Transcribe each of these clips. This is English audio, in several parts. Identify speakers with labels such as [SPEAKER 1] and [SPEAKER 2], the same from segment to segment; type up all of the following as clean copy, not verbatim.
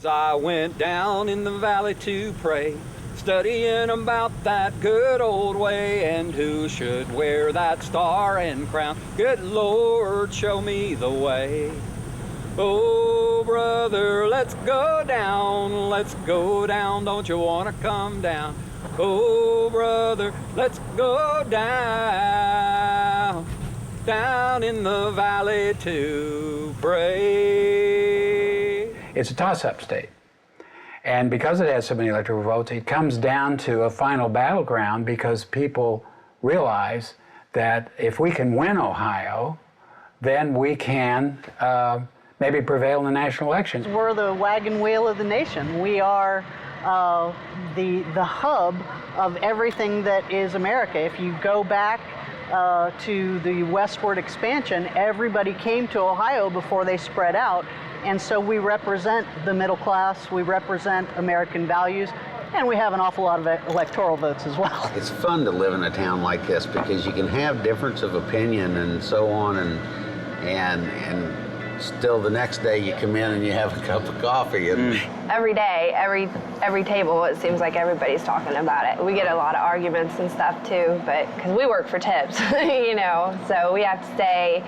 [SPEAKER 1] I went down in the valley to pray, studying about that good old way, and who should wear that star and crown. Good Lord, show me the way. Oh, brother, let's go down, don't you want to come down? Oh, brother, let's go down, down in the valley to pray.
[SPEAKER 2] It's a toss-up state. And because it has so many electoral votes, it comes down to a final battleground because people realize that if we can win Ohio, then we can maybe prevail in the national elections.
[SPEAKER 3] We're the wagon wheel of the nation. We are the hub of everything that is America. If you go back to the westward expansion, everybody came to Ohio before they spread out. And so we represent the middle class, we represent American values, and we have an awful lot of electoral votes as well.
[SPEAKER 4] It's fun to live in a town like this because you can have difference of opinion and so on, and still the next day you come in and you have a cup of coffee. And
[SPEAKER 5] every day, every table, it seems like everybody's talking about it. We get a lot of arguments and stuff too, but because we work for tips, you know, so we have to stay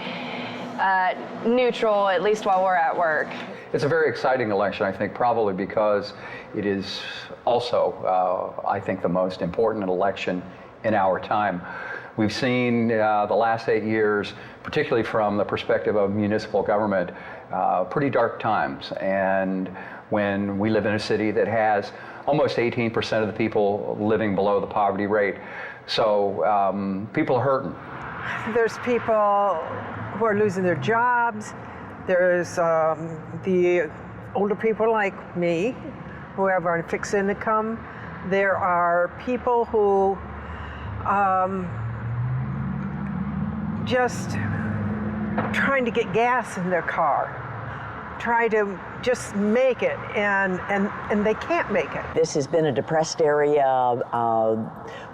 [SPEAKER 5] neutral, at least while we're at work.
[SPEAKER 6] It's a very exciting election, I think, probably because it is also, I think, the most important election in our time. We've seen the last 8 years, particularly from the perspective of municipal government, pretty dark times. And when we live in a city that has almost 18% of the people living below the poverty rate, so people are hurting.
[SPEAKER 7] There's people who are losing their jobs. There's the older people like me who have a fixed income. There are people who just trying to get gas in their car, try to just make it, and they can't make it.
[SPEAKER 8] This has been a depressed area.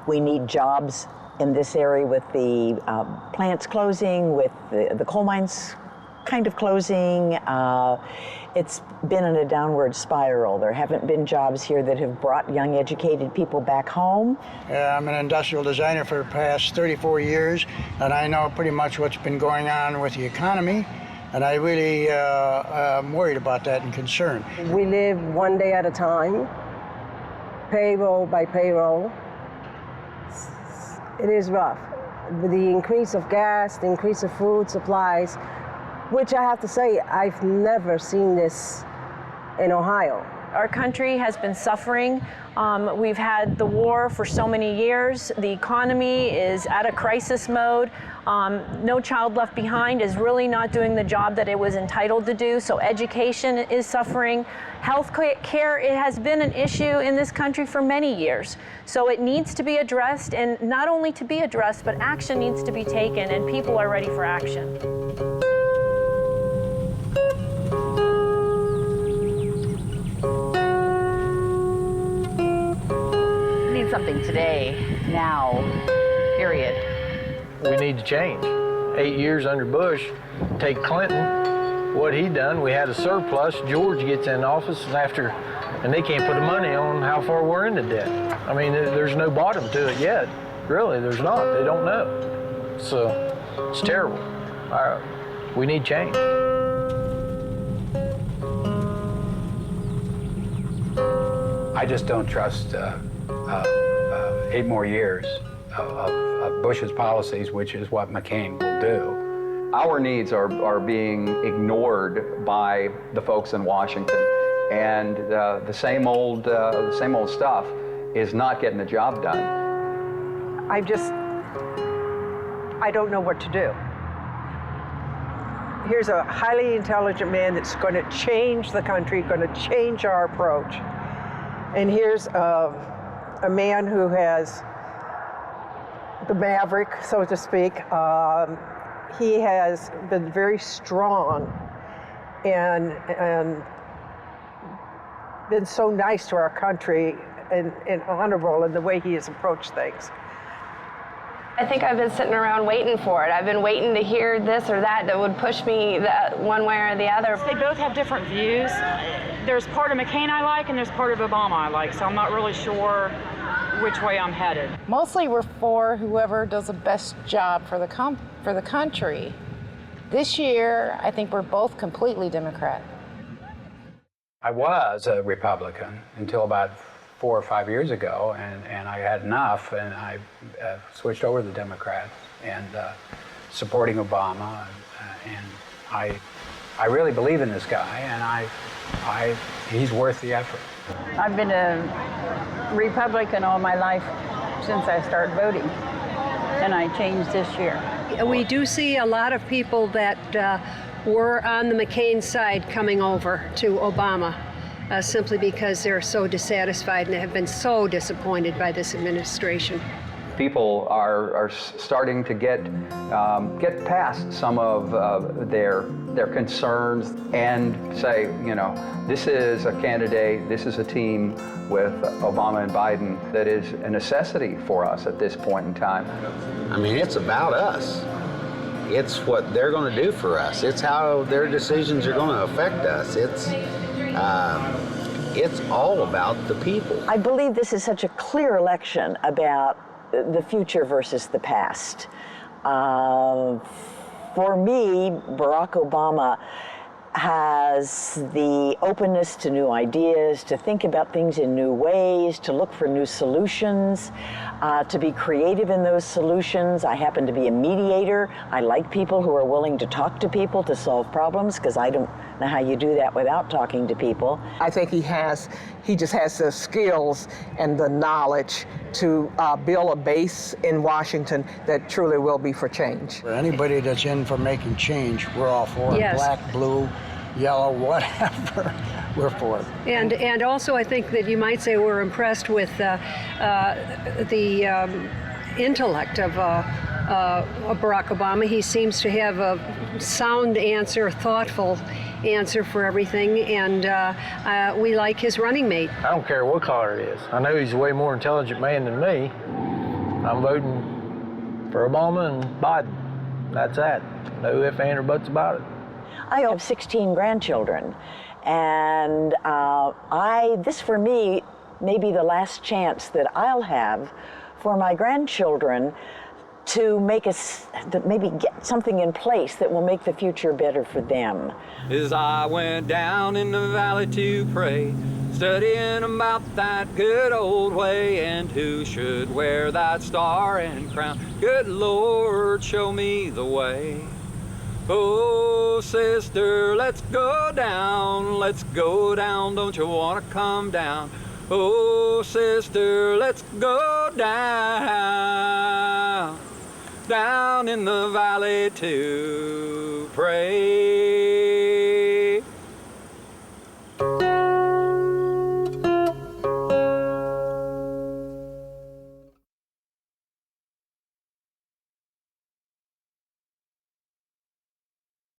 [SPEAKER 8] We need jobs in this area with the plants closing, with the coal mines kind of closing. It's been in a downward spiral. There haven't been jobs here that have brought young, educated people back home.
[SPEAKER 9] I'm an industrial designer for the past 34 years, and I know pretty much what's been going on with the economy, and I really am worried about that and concerned.
[SPEAKER 10] We live one day at a time, payroll by payroll. It is rough. With the increase of gas, the increase of food supplies, which I have to say, I've never seen this in Ohio.
[SPEAKER 11] Our country has been suffering. We've had the war for so many years. The economy is at a crisis mode. No Child Left Behind is really not doing the job that it was entitled to do, so education is suffering. Health care, it has been an issue in this country for many years. So it needs to be addressed, and not only to be addressed, but action needs to be taken, and people are ready for action.
[SPEAKER 3] Something today, now, period.
[SPEAKER 12] We need to change. 8 years under Bush, take Clinton, what he done, we had a surplus, George gets in office and they can't put the money on how far we're into debt. I mean, there's no bottom to it yet. Really, there's not, they don't know. So, it's terrible. We need change.
[SPEAKER 2] I just don't trust 8 more years of Bush's policies, which is what McCain will do.
[SPEAKER 6] Our needs are being ignored by the folks in Washington, and the same old stuff is not getting the job done.
[SPEAKER 7] I don't know what to do. Here's a highly intelligent man that's going to change the country, going to change our approach. And here's a man who has the maverick, so to speak. He has been very strong and been so nice to our country and honorable in the way he has approached things.
[SPEAKER 5] I think I've been sitting around waiting for it. I've been waiting to hear this or that would push me one way or the other.
[SPEAKER 13] They both have different views. There's part of McCain I like and there's part of Obama I like, so I'm not really sure which way I'm headed.
[SPEAKER 14] Mostly we're for whoever does the best job for the country. This year, I think we're both completely Democrat.
[SPEAKER 2] I was a Republican until about 4 or 5 years ago, and I had enough, and I switched over to the Democrats and supporting Obama, and I really believe in this guy, and he's worth the effort.
[SPEAKER 15] I've been a Republican all my life since I started voting, and I changed this year.
[SPEAKER 16] We do see a lot of people that were on the McCain side coming over to Obama simply because they're so dissatisfied and have been so disappointed by this administration.
[SPEAKER 6] People are starting to get past some of their concerns and say, you know, this is a candidate, this is a team with Obama and Biden that is a necessity for us at this point in time.
[SPEAKER 4] I mean, it's about us. It's what they're going to do for us. It's how their decisions are going to affect us. It's all about the people.
[SPEAKER 8] I believe this is such a clear election about the future versus the past. For me, Barack Obama has the openness to new ideas, to think about things in new ways, to look for new solutions, to be creative in those solutions. I happen to be a mediator. I like people who are willing to talk to people to solve problems, because I don't know how you do that without talking to people.
[SPEAKER 7] I think he just has the skills and the knowledge to build a base in Washington that truly will be for change.
[SPEAKER 9] For anybody that's in for making change, we're all for it.
[SPEAKER 16] Yes.
[SPEAKER 9] Black, blue, yellow, whatever, we're for it.
[SPEAKER 16] And also I think that you might say we're impressed with the intellect of Barack Obama. He seems to have a sound answer, thoughtful answer for everything, and we like his running mate.
[SPEAKER 12] I don't care what color it is. I know he's a way more intelligent man than me. I'm voting for Obama and Biden. That's that. No ifs, ands, or buts about it.
[SPEAKER 8] I have 16 grandchildren, and this for me may be the last chance that I'll have for my grandchildren to maybe get something in place that will make the future better for them.
[SPEAKER 1] As I went down in the valley to pray, studying about that good old way, and who should wear that star and crown. Good Lord, show me the way. Oh, sister, let's go down, don't you want to come down? Oh, sister, let's go down in the valley to pray.